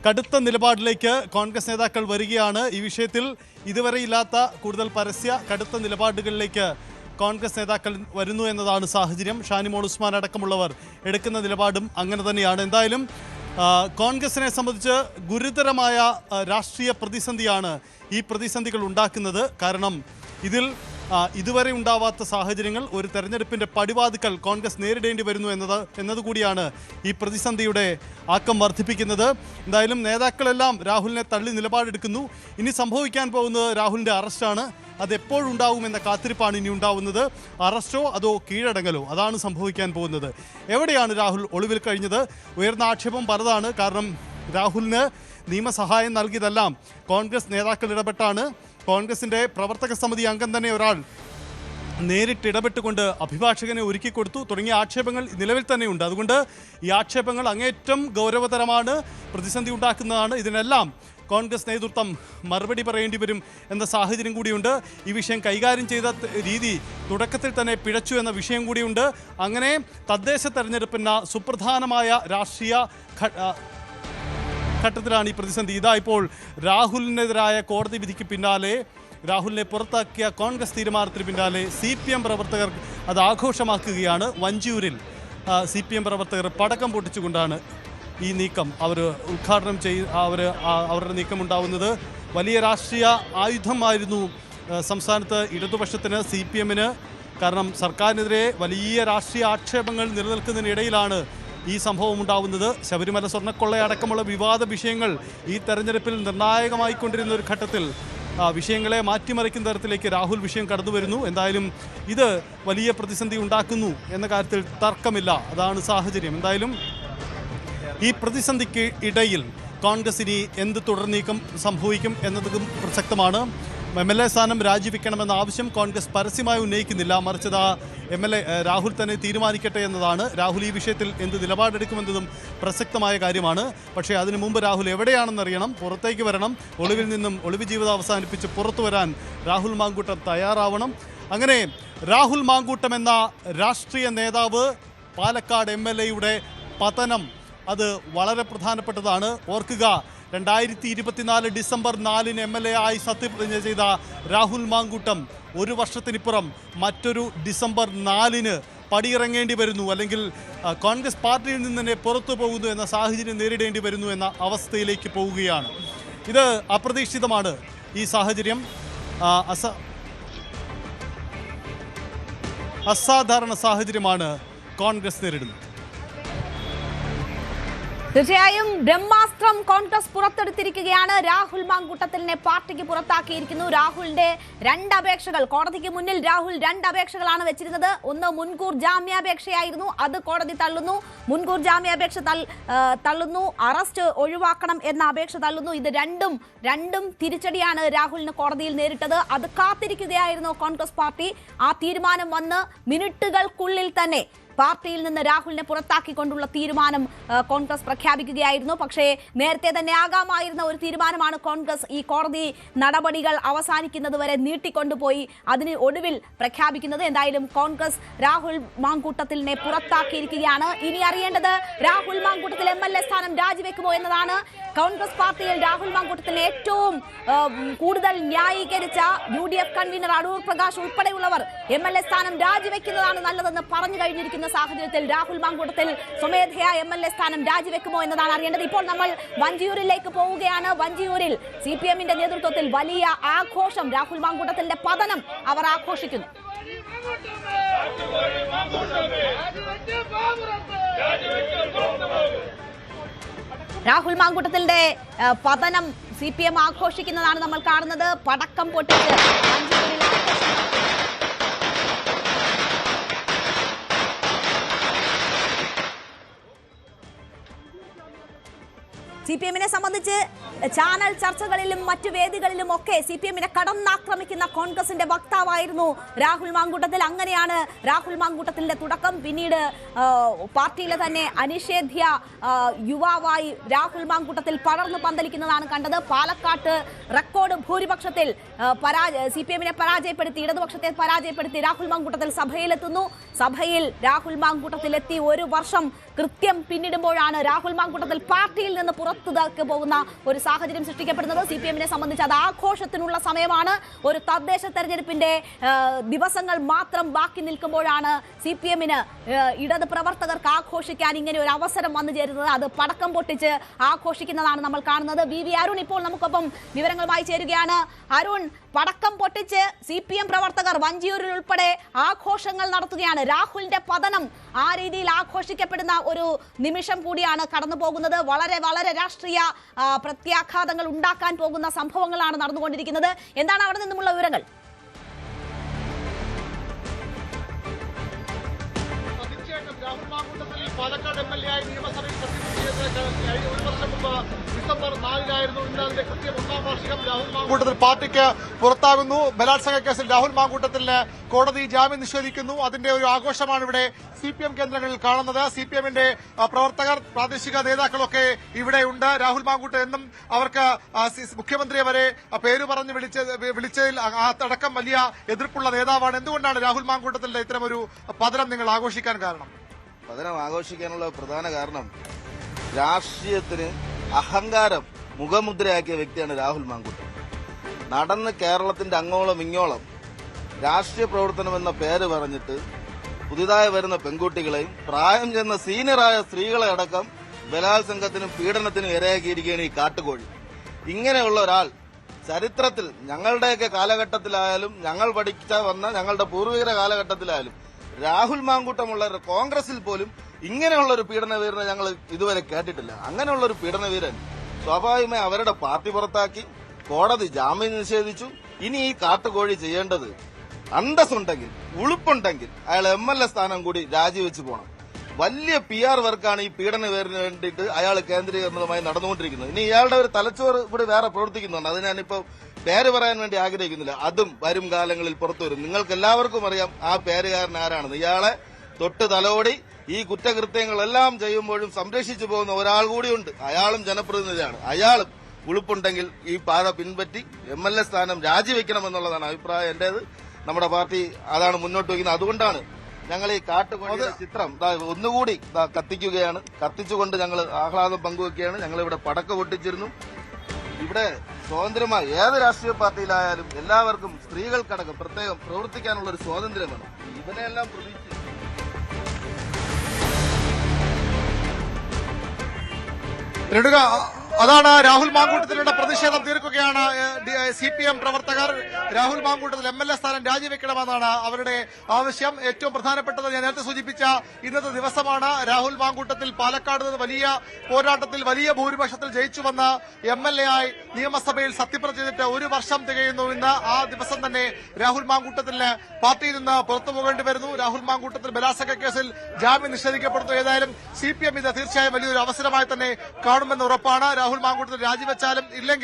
കടുത്ത നിലപാടിലേക്ക് കോൺഗ്രസ് നേതാക്കൾ വരികയാണ്. ഈ വിഷയത്തിൽ ഇതുവരെ ഇല്ലാത്ത കൂടുതൽ കടുത്ത നിലപാടുകളിലേക്ക് കോൺഗ്രസ് നേതാക്കൾ വരുന്നു എന്നതാണ് സാഹചര്യം. ഷാനിമോൾ ഉസ്മാൻ അടക്കമുള്ളവർ എടുക്കുന്ന നിലപാടും അങ്ങനെ തന്നെയാണ്. എന്തായാലും കോൺഗ്രസിനെ സംബന്ധിച്ച് ഗുരുതരമായ രാഷ്ട്രീയ പ്രതിസന്ധിയാണ് ഈ പ്രതിസന്ധികൾ ഉണ്ടാക്കുന്നത്. കാരണം ഇതിൽ ഇതുവരെ ഉണ്ടാവാത്ത സാഹചര്യങ്ങൾ, ഒരു തെരഞ്ഞെടുപ്പിൻ്റെ പടിവാതിക്കൽ കോൺഗ്രസ് നേരിടേണ്ടി വരുന്നു എന്നതുകൂടിയാണ് ഈ പ്രതിസന്ധിയുടെ ആക്കം വർദ്ധിപ്പിക്കുന്നത്. എന്തായാലും നേതാക്കളെല്ലാം രാഹുലിനെ തള്ളി നിലപാടെടുക്കുന്നു. ഇനി സംഭവിക്കാൻ പോകുന്നത് രാഹുലിൻ്റെ അറസ്റ്റാണ്. അത് എപ്പോഴുണ്ടാവുമെന്ന കാത്തിരിപ്പാണ് ഇനി ഉണ്ടാവുന്നത്. അറസ്റ്റോ അതോ കീഴടങ്ങലോ, അതാണ് സംഭവിക്കാൻ പോകുന്നത്. എവിടെയാണ് രാഹുൽ ഒളിവിൽ കഴിഞ്ഞത്? ഉയർന്ന ആക്ഷേപം പലതാണ്. കാരണം രാഹുലിന് നിയമസഹായം നൽകിയതെല്ലാം കോൺഗ്രസ് നേതാക്കൾ ഇടപെട്ടാണ്. കോൺഗ്രസിൻ്റെ പ്രവർത്തക സമിതി അംഗം തന്നെ ഒരാൾ നേരിട്ട് ഇടപെട്ടുകൊണ്ട് അഭിഭാഷകനെ ഒരുക്കി കൊടുത്തു തുടങ്ങിയ ആക്ഷേപങ്ങൾ നിലവിൽ തന്നെയുണ്ട്. അതുകൊണ്ട് ഈ ആക്ഷേപങ്ങൾ അങ്ങേയറ്റം ഗൗരവതരമാണ്, പ്രതിസന്ധി ഉണ്ടാക്കുന്നതാണ്. ഇതിനെല്ലാം കോൺഗ്രസ് നേതൃത്വം മറുപടി പറയേണ്ടി വരും എന്ന സാഹചര്യം കൂടിയുണ്ട്. ഈ വിഷയം കൈകാര്യം ചെയ്ത രീതി തുടക്കത്തിൽ തന്നെ പിഴച്ചു എന്ന വിഷയം കൂടിയുണ്ട്. അങ്ങനെ തദ്ദേശ തെരഞ്ഞെടുപ്പിന് സുപ്രധാനമായ രാഷ്ട്രീയ ഘട്ടത്തിലാണ് ഈ പ്രതിസന്ധി. ഇതാ ഇപ്പോൾ രാഹുലിനെതിരായ കോടതി വിധിക്ക് പിന്നാലെ, രാഹുലിനെ പുറത്താക്കിയ കോൺഗ്രസ് തീരുമാനത്തിന് പിന്നാലെ CPM പ്രവർത്തകർ അത് ആഘോഷമാക്കുകയാണ്. വഞ്ചിയൂരിൽ CPM പ്രവർത്തകർ പടക്കം പൊട്ടിച്ചുകൊണ്ടാണ് ഈ നീക്കം ഉദ്ഘാടനം അവരുടെ നീക്കമുണ്ടാവുന്നത്. വലിയ രാഷ്ട്രീയ ആയുധമായിരുന്നു സംസ്ഥാനത്ത് ഇടതുപക്ഷത്തിന്, CPM-ന്. കാരണം സർക്കാരിനെതിരെ വലിയ രാഷ്ട്രീയ ആക്ഷേപങ്ങൾ നിലനിൽക്കുന്നതിനിടയിലാണ് ഈ സംഭവം ഉണ്ടാവുന്നത്. ശബരിമല സ്വർണ്ണക്കൊള്ളയടക്കമുള്ള വിവാദ വിഷയങ്ങൾ ഈ തെരഞ്ഞെടുപ്പിൽ നിർണായകമായിക്കൊണ്ടിരുന്ന ഒരു ഘട്ടത്തിൽ വിഷയങ്ങളെ മാറ്റിമറിക്കുന്ന തരത്തിലേക്ക് രാഹുൽ വിഷയം കടന്നു വരുന്നു. എന്തായാലും ഇത് വലിയ പ്രതിസന്ധി ഉണ്ടാക്കുന്നു എന്ന കാര്യത്തിൽ തർക്കമില്ല. അതാണ് സാഹചര്യം. എന്തായാലും ഈ പ്രതിസന്ധിക്ക് ഇടയിൽ കോൺഗ്രസ് ഇനി എന്ത് തുടർനീക്കം സംഭവിക്കും എന്നതും പ്രസക്തമാണ്. MLA സ്ഥാനം രാജിവെക്കണമെന്ന ആവശ്യം കോൺഗ്രസ് പരസ്യമായി ഉന്നയിക്കുന്നില്ല. മറിച്ച് MLA രാഹുൽ തന്നെ തീരുമാനിക്കട്ടെ എന്നതാണ്. രാഹുൽ ഈ വിഷയത്തിൽ എന്ത് നിലപാടെടുക്കുമെന്നതും പ്രസക്തമായ കാര്യമാണ്. പക്ഷേ അതിനു മുമ്പ് രാഹുൽ എവിടെയാണെന്നറിയണം, പുറത്തേക്ക് വരണം. ഒളിവിൽ നിന്നും ഒളിവ് ജീവിതം അവസാനിപ്പിച്ച് പുറത്തു വരാൻ രാഹുൽ മാങ്കൂട്ടം തയ്യാറാവണം. അങ്ങനെ രാഹുൽ മാങ്കൂട്ടം എന്ന രാഷ്ട്രീയ നേതാവ്, പാലക്കാട് MLA-യുടെ പതനം, അത് വളരെ പ്രധാനപ്പെട്ടതാണ്. ഓർക്കുക, 2024 ഡിസംബർ 4-ന് MLA ആയി സത്യപ്രതിജ്ഞ ചെയ്ത രാഹുൽ മാങ്കൂട്ടം ഒരു വർഷത്തിനിപ്പുറം മറ്റൊരു ഡിസംബർ 4-ന് പടിയിറങ്ങേണ്ടി വരുന്നു, അല്ലെങ്കിൽ കോൺഗ്രസ് പാർട്ടിയിൽ നിന്ന് തന്നെ പുറത്തു പോകുന്നു എന്ന സാഹചര്യം നേരിടേണ്ടി വരുന്നു എന്ന അവസ്ഥയിലേക്ക് പോവുകയാണ്. ഇത് അപ്രതീക്ഷിതമാണ്. ഈ സാഹചര്യം അസാധാരണ സാഹചര്യമാണ് കോൺഗ്രസ് നേരിടുന്നത്. തീർച്ചയായും ബ്രഹ്മാസ്ത്രം കോൺഗ്രസ് പുറത്തെടുത്തിരിക്കുകയാണ്. രാഹുൽ മാങ്കൂട്ടത്തിലിനെ പാർട്ടിക്ക് പുറത്താക്കിയിരിക്കുന്നു. രാഹുലിന്റെ 2 അപേക്ഷകൾ കോടതിക്ക് മുന്നിൽ രാഹുൽ 2 അപേക്ഷകളാണ് വെച്ചിരുന്നത്. ഒന്ന് മുൻകൂർ ജാമ്യാപേക്ഷയായിരുന്നു, അത് കോടതി തള്ളുന്നു. മുൻകൂർ ജാമ്യാപേക്ഷ തള്ളുന്നു. അറസ്റ്റ് ഒഴിവാക്കണം എന്ന അപേക്ഷ തള്ളുന്നു. ഇത് രണ്ടും തിരിച്ചടിയാണ് രാഹുലിന് കോടതിയിൽ നേരിട്ടത്. അത് കാത്തിരിക്കുകയായിരുന്നു കോൺഗ്രസ് പാർട്ടി. ആ തീരുമാനം വന്ന് മിനിറ്റുകൾക്കുള്ളിൽ തന്നെ പാർട്ടിയിൽ നിന്ന് രാഹുലിനെ പുറത്താക്കിക്കൊണ്ടുള്ള തീരുമാനം കോൺഗ്രസ് പ്രഖ്യാപിക്കുകയായിരുന്നു. പക്ഷേ നേരത്തെ തന്നെ ആകാമായിരുന്ന ഒരു തീരുമാനമാണ് കോൺഗ്രസ് ഈ കോടതി നടപടികൾ അവസാനിക്കുന്നത് വരെ നീട്ടിക്കൊണ്ടുപോയി അതിന് ഒടുവിൽ പ്രഖ്യാപിക്കുന്നത്. എന്തായാലും കോൺഗ്രസ് രാഹുൽ മാങ്കൂട്ടത്തിലിനെ പുറത്താക്കിയിരിക്കുകയാണ്. ഇനി അറിയേണ്ടത് രാഹുൽ മാങ്കൂട്ടത്തിൽ MLA സ്ഥാനം രാജിവെക്കുമോ എന്നതാണ്. കോൺഗ്രസ് പാർട്ടിയിൽ രാഹുൽ മാങ്കൂട്ടത്തിലിനെ ഏറ്റവും കൂടുതൽ ന്യായീകരിച്ച UDF കൺവീനർ അടൂർ പ്രകാശ് ഉൾപ്പെടെയുള്ളവർ MLA സ്ഥാനം രാജിവെക്കുന്നതാണ് നല്ലതെന്ന് പറഞ്ഞു കഴിഞ്ഞിരിക്കുന്ന സാഹചര്യത്തിൽ രാഹുൽ മാങ്കൂട്ടത്തിൽ സ്വമേധയാ MLA സ്ഥാനം രാജിവെക്കുമോ എന്നതാണ് അറിയേണ്ടത്. ഇപ്പോൾ നമ്മൾ വഞ്ചിയൂരിലേക്ക് പോവുകയാണ്. വഞ്ചിയൂരിൽ CPM-ന്റെ നേതൃത്വത്തിൽ വലിയ ആഘോഷം, രാഹുൽ മാങ്കൂട്ടത്തിന്റെ പതനം അവർ ആഘോഷിക്കുന്നു. രാഹുൽ മാങ്കൂട്ടത്തിന്റെ പതനം CPM ആഘോഷിക്കുന്നതാണ് നമ്മൾ കാണുന്നത്. പടക്കം പൊട്ടിച്ച് CPM-നെ സംബന്ധിച്ച് ചാനൽ ചർച്ചകളിലും മറ്റു വേദികളിലും ഒക്കെ CPM-നെ കടന്നാക്രമിക്കുന്ന കോൺഗ്രസിന്റെ വക്താവായിരുന്നു രാഹുൽ മാങ്കൂട്ടത്തിൽ. അങ്ങനെയാണ് രാഹുൽ മാങ്കൂട്ടത്തിന്റെ തുടക്കം. പിന്നീട് പാർട്ടിയിലെ തന്നെ അനിഷേധ്യ യുവാവായി രാഹുൽ മാങ്കൂട്ടത്തിൽ പടർന്നു പന്തലിക്കുന്നതാണ് കണ്ടത്. പാലക്കാട്ട് റെക്കോർഡ് ഭൂരിപക്ഷത്തിൽ CPM-നെ പരാജയപ്പെടുത്തി, ഇടതുപക്ഷത്തെ പരാജയപ്പെടുത്തി രാഹുൽ മാങ്കൂട്ടത്തിൽ സഭയിലെത്തുന്നു. സഭയിൽ രാഹുൽ മാങ്കൂട്ടത്തിൽ എത്തി 1 വർഷം കൃത്യം പിന്നിടുമ്പോഴാണ് രാഹുൽ മാങ്കൂട്ടത്തിൽ പാർട്ടിയിൽ നിന്ന് പുറത്തേക്ക് പോകുന്ന ഒരു സാഹചര്യം സൃഷ്ടിക്കപ്പെടുന്നത്. CPM-നെ സംബന്ധിച്ച് അത് ആഘോഷത്തിനുള്ള സമയമാണ്. ഒരു തദ്ദേശ തെരഞ്ഞെടുപ്പിന്റെ ദിവസങ്ങൾ മാത്രം ബാക്കി നിൽക്കുമ്പോഴാണ് CPM-ന് ഇടത് പ്രവർത്തകർക്ക് ആഘോഷിക്കാൻ ഇങ്ങനെ ഒരു അവസരം വന്നു ചേരുന്നത്. അത് പടക്കം പൊട്ടിച്ച് ആഘോഷിക്കുന്നതാണ് നമ്മൾ കാണുന്നത്. VV അരുൺ ഇപ്പോൾ നമുക്കൊപ്പം വിവരങ്ങളുമായി ചേരുകയാണ്. അരുൺ, പടക്കം പൊട്ടിച്ച് CPM പ്രവർത്തകർ വഞ്ചിയൂരിൽ ഉൾപ്പെടെ ആഘോഷങ്ങൾ നടത്തുകയാണ്. രാഹുലിന്റെ പതനം ആ രീതിയിൽ ആഘോഷിക്കപ്പെടുന്ന ഒരു നിമിഷം കൂടിയാണ് കടന്നു പോകുന്നത്. വളരെ വളരെ രാഷ്ട്രീയ പ്രത്യാഘാതങ്ങൾ ഉണ്ടാക്കാൻ പോകുന്ന സംഭവങ്ങളാണ് നടന്നുകൊണ്ടിരിക്കുന്നത്. എന്താണ് അവിടെ നിന്നുമുള്ള വിവരങ്ങൾ? രാഹുൽ മാങ്കൂട്ടത്തിൽ പാലക്കാട് MLA ആയി നിയമസഭയിൽ സത്യപ്രതിജ്ഞ ഒരു വർഷം മുമ്പ് ഡിസംബർ 4-നായിരുന്നു. ഇന്ന് അതിന്റെ കൃത്യം 1-ാം വാർഷികം. രാഹുൽ മാങ്കൂട്ടത്തിൽ പാർട്ടിക്ക് പുറത്താകുന്നു. ബലാത്സംഗ കേസിൽ രാഹുൽ മാങ്കൂട്ടത്തിന് കോടതി ജാമ്യം നിഷേധിക്കുന്നു. അതിന്റെ ഒരു ആഘോഷമാണ് ഇവിടെ CPM കേന്ദ്രങ്ങളിൽ കാണുന്നത്. CPM-ന്റെ പ്രവർത്തകർ, പ്രാദേശിക നേതാക്കളൊക്കെ ഇവിടെയുണ്ട്. രാഹുൽ മാങ്കൂട്ടം എന്നും അവർക്ക് മുഖ്യമന്ത്രിയെ വരെ പേര് പറഞ്ഞ് വിളിച്ചതിൽ അടക്കം വലിയ എതിർപ്പുള്ള നേതാവാണ്. എന്തുകൊണ്ടാണ് രാഹുൽ മാങ്കൂട്ടത്തിന്റെ ഇത്തരമൊരു പതനം നിങ്ങൾ ആഘോഷിക്കാൻ കാരണം? പതനം ആഘോഷിക്കാനുള്ള പ്രധാന കാരണം രാഷ്ട്രീയത്തിന് അഹങ്കാരം മുഖമുദ്രയാക്കിയ വ്യക്തിയാണ് രാഹുൽ മാങ്കൂട്ടം. നടന്ന് കേരളത്തിന്റെ അങ്ങോളം ഇങ്ങോളം രാഷ്ട്രീയ പ്രവർത്തനം എന്ന പേര് പറഞ്ഞിട്ട് പുതിയതായി വരുന്ന പെൺകുട്ടികളെയും പ്രായം ചെന്ന സീനിയറായ സ്ത്രീകളെ അടക്കം ബലാത്സംഗത്തിനും പീഡനത്തിനും ഇരയാക്കിയിരിക്കുകയാണ് ഈ കാട്ടുകോഴി. ഇങ്ങനെയുള്ള ഒരാൾ ചരിത്രത്തിൽ ഞങ്ങളുടെയൊക്കെ കാലഘട്ടത്തിലായാലും ഞങ്ങൾ പഠിച്ച വന്ന ഞങ്ങളുടെ പൂർവികര കാലഘട്ടത്തിലായാലും രാഹുൽ മാങ്കൂട്ടമുള്ള കോൺഗ്രസിൽ പോലും ഇങ്ങനെയുള്ള ഒരു പീഡനവീരനെ ഞങ്ങൾ ഇതുവരെ കേട്ടിട്ടില്ല. അങ്ങനെയുള്ള ഒരു പീഡനവീരൻ സ്വാഭാവികമായി അവരുടെ പാർട്ടി പുറത്താക്കി, കോടതി ജാമ്യം നിഷേധിച്ചു. ഇനി ഈ കാട്ടുകോഴി ചെയ്യേണ്ടത് അന്തസ്സുണ്ടെങ്കിൽ, ഉളുപ്പുണ്ടെങ്കിൽ അയാൾ MLA സ്ഥാനം കൂടി രാജിവെച്ച് പോകണം. വലിയ PR വർക്കാണ് ഈ പീഡനവീരന് വേണ്ടിയിട്ട് അയാൾ കേന്ദ്രീകരണമായി നടന്നുകൊണ്ടിരിക്കുന്നത്. ഇനി ഇയാളുടെ ഒരു തലച്ചോറ് ഇവിടെ വേറെ പ്രവർത്തിക്കുന്നുണ്ട്. അത് ഞാനിപ്പോ പേര് പറയാൻ വേണ്ടി ആഗ്രഹിക്കുന്നില്ല. അതും വരും കാലങ്ങളിൽ പുറത്തു വരും. നിങ്ങൾക്ക് എല്ലാവർക്കും അറിയാം ആ പേരുകാരൻ ആരാണെന്ന്. ഇയാളെ തൊട്ട് തലോടി ഈ കുറ്റകൃത്യങ്ങളെല്ലാം ചെയ്യുമ്പോഴും സംരക്ഷിച്ചു പോകുന്ന ഒരാൾ കൂടിയുണ്ട്. അയാളും ജനപ്രതിനിധിയാണ്. അയാളും ഉളുപ്പുണ്ടെങ്കിൽ ഈ പാത പിൻപറ്റി MLA സ്ഥാനം രാജിവെക്കണമെന്നുള്ളതാണ് അഭിപ്രായം എന്റേത്. നമ്മുടെ പാർട്ടി അതാണ് മുന്നോട്ട് വയ്ക്കുന്നത്. അതുകൊണ്ടാണ് ഞങ്ങൾ ഈ കാട്ടുകോഴിയുടെ ചിത്രം ഒന്നുകൂടി കത്തിക്കുകയാണ്. കത്തിച്ചുകൊണ്ട് ഞങ്ങൾ ആഹ്ലാദം പങ്കുവെക്കുകയാണ്. ഞങ്ങളിവിടെ പടക്ക പൊട്ടിച്ചിരുന്നു. ഇവിടെ സ്വതന്ത്രമായി ഏത് രാഷ്ട്രീയ പാർട്ടിയിലായാലും എല്ലാവർക്കും സ്ത്രീകൾക്കടക്കം പ്രത്യേകം പ്രവർത്തിക്കാനുള്ള ഒരു സ്വാതന്ത്ര്യമാണ്. ഇതിനെല്ലാം പ്രതീക്ഷിച്ച് അതാണ് രാഹുൽ മാങ്കൂട്ടത്തിലുള്ള പ്രതിഷേധം തീർക്കുകയാണ് CPM പ്രവർത്തകർ. രാഹുൽ മാങ്കൂട്ടത്തിൽ MLA സ്ഥാനം രാജിവെക്കണമെന്നാണ് അവരുടെ ആവശ്യം. ഏറ്റവും പ്രധാനപ്പെട്ടത് ഞാൻ നേരത്തെ സൂചിപ്പിച്ച ഇന്നത്തെ ദിവസമാണ്. രാഹുൽ മാങ്കൂട്ടത്തിൽ പാലക്കാട് നിന്ന് വലിയ പോരാട്ടത്തിൽ വലിയ ഭൂരിപക്ഷത്തിൽ ജയിച്ചു വന്ന MLA ആയി നിയമസഭയിൽ സത്യപ്രതിജ്ഞ ചെയ്തിട്ട് ഒരു വർഷം തികയുന്നു. ഇന്ന് ആ ദിവസം തന്നെ രാഹുൽ മാങ്കൂട്ടത്തിന് പാർട്ടിയിൽ നിന്ന് പുറത്തു പോകേണ്ടി വരുന്നു. രാഹുൽ മാങ്കൂട്ടത്തിൽ ബലാത്സംഗ കേസിൽ ജാമ്യം നിഷേധിക്കപ്പെടുന്നു. ഏതായാലും CPM ഇത് തീർച്ചയായും വലിയൊരു അവസരമായി തന്നെ കാണുമെന്ന് ഉറപ്പാണ്. രാഹുൽ മാങ്കൂട്ടത്തിൽ രാജിവെച്ചാലും ഇല്ലെങ്കിൽ